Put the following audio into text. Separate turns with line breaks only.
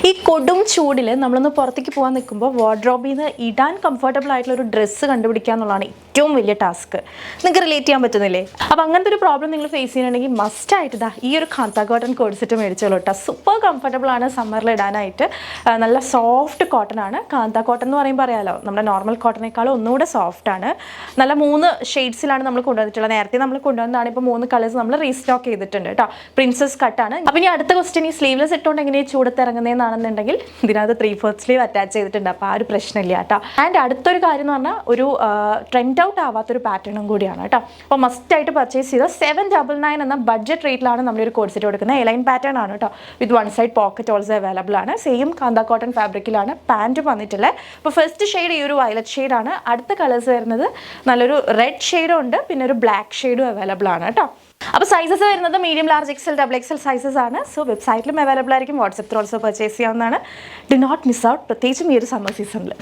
ഈ കൊടും ചൂടിൽ നമ്മളൊന്ന് പുറത്തേക്ക് പോകാൻ നിൽക്കുമ്പോൾ വാർഡ്രോബിൽ നിന്ന് ഇടാൻ കംഫർട്ടബിൾ ആയിട്ടുള്ള ഒരു ഡ്രസ്സ് കണ്ടുപിടിക്കുക എന്നുള്ളതാണ് ഏറ്റവും വലിയ ടാസ്ക്. നിങ്ങൾക്ക് റിലേറ്റ് ചെയ്യാൻ പറ്റുന്നില്ലേ? അപ്പോൾ അങ്ങനത്തെ ഒരു പ്രോബ്ലം നിങ്ങൾ ഫേസ് ചെയ്യുന്നുണ്ടെങ്കിൽ മസ്റ്റായിട്ട് ഇതാ ഈ ഒരു കാന്ത കോട്ടൺ കോഡ്സെറ്റ് മേടിച്ചോളൂ കേട്ടോ. സൂപ്പർ കംഫർട്ടബിൾ ആണ് സമ്മറിൽ ഇടാനായിട്ട്. നല്ല സോഫ്റ്റ് കോട്ടൺ ആണ്. കാന്ത കോട്ടൺ എന്ന് പറയുമ്പോൾ അറിയാലോ, നമ്മുടെ നോർമൽ കോട്ടണേക്കാളും ഒന്നുകൂടെ സോഫ്റ്റ് ആണ്. നല്ല 3 ഷെയ്ഡ്സിലാണ് നമ്മൾ കൊണ്ടുവന്നിട്ടുള്ളത്. നേരത്തെ നമ്മൾ കൊണ്ടുവന്നതാണ്, ഇപ്പോൾ 3 കളേഴ്സ് നമ്മൾ റീസ്റ്റോക്ക് ചെയ്തിട്ടുണ്ട് കേട്ടോ. പ്രിൻസസ് കട്ടാണ്. അപ്പോൾ ഇനി അടുത്ത ക്വസ്റ്റ്യൻ, ഈ സ്ലീവ്ലെസ് ഇട്ടുകൊണ്ട് എങ്ങനെയാണ് ചൂടത്ത് ഇറങ്ങുന്നതെന്നാണെന്നുണ്ടെങ്കിൽ ഇതിനകത്ത് 3/4 സ്ലീവ് അറ്റാച്ച് ചെയ്തിട്ടുണ്ട്. അപ്പോൾ ആ ഒരു പ്രശ്നമില്ല കേട്ടോ. ആൻഡ് അടുത്തൊരു കാര്യം എന്ന് പറഞ്ഞാൽ ഒരു ട്രെൻഡ് ഔട്ട് ആവാത്തൊരു പാറ്റേണും കൂടിയാണ് കേട്ടോ. അപ്പോൾ മസ്റ്റായിട്ട് പർച്ചേസ് ചെയ്ത 799 എന്ന ബഡ്ജറ്റ് റേറ്റിലാണ് നമ്മളൊരു കോഡ് സെറ്റ് കൊടുക്കുന്നത്. എലൈൻ പാറ്റേൺ ആണ് കേട്ടോ. വിത്ത് 1 സൈഡ് പോക്കറ്റ് ഓൾസോ അവൈലബിൾ ആണ്. സെയിം കാന്ത കോട്ടൺ ഫാബ്രിക്കിലാണ് പാൻറ്റ് വന്നിട്ടുള്ളത്. അപ്പോൾ ഫസ്റ്റ് ഷെയ്ഡ് ഈ ഒരു വയലറ്റ് ഷെയ്ഡാണ്. അടുത്ത കളേഴ്സ് വരുന്നത് നല്ലൊരു റെഡ് ഷെയ്ഡും ഉണ്ട്, പിന്നെ ഒരു ബ്ലാക്ക് ഷെയ്ഡും അവൈലബിൾ ആണ് കേട്ടോ. അപ്പോൾ സൈസസ് വരുന്നത് medium, large, XL, XXL sizes ആണ്. സോ വെബ്സൈറ്റിലും അവൈലബിൾ ആയിരിക്കും. വാട്സപ്പ് ത്രൂ ഓൾസോ പർച്ചേസ് ചെയ്യാവുന്നതാണ്. ഡു നോട്ട് മിസ് ഔട്ട്, പ്രത്യേകിച്ചും ഈ ഒരു സമ്മർ സീസണിൽ.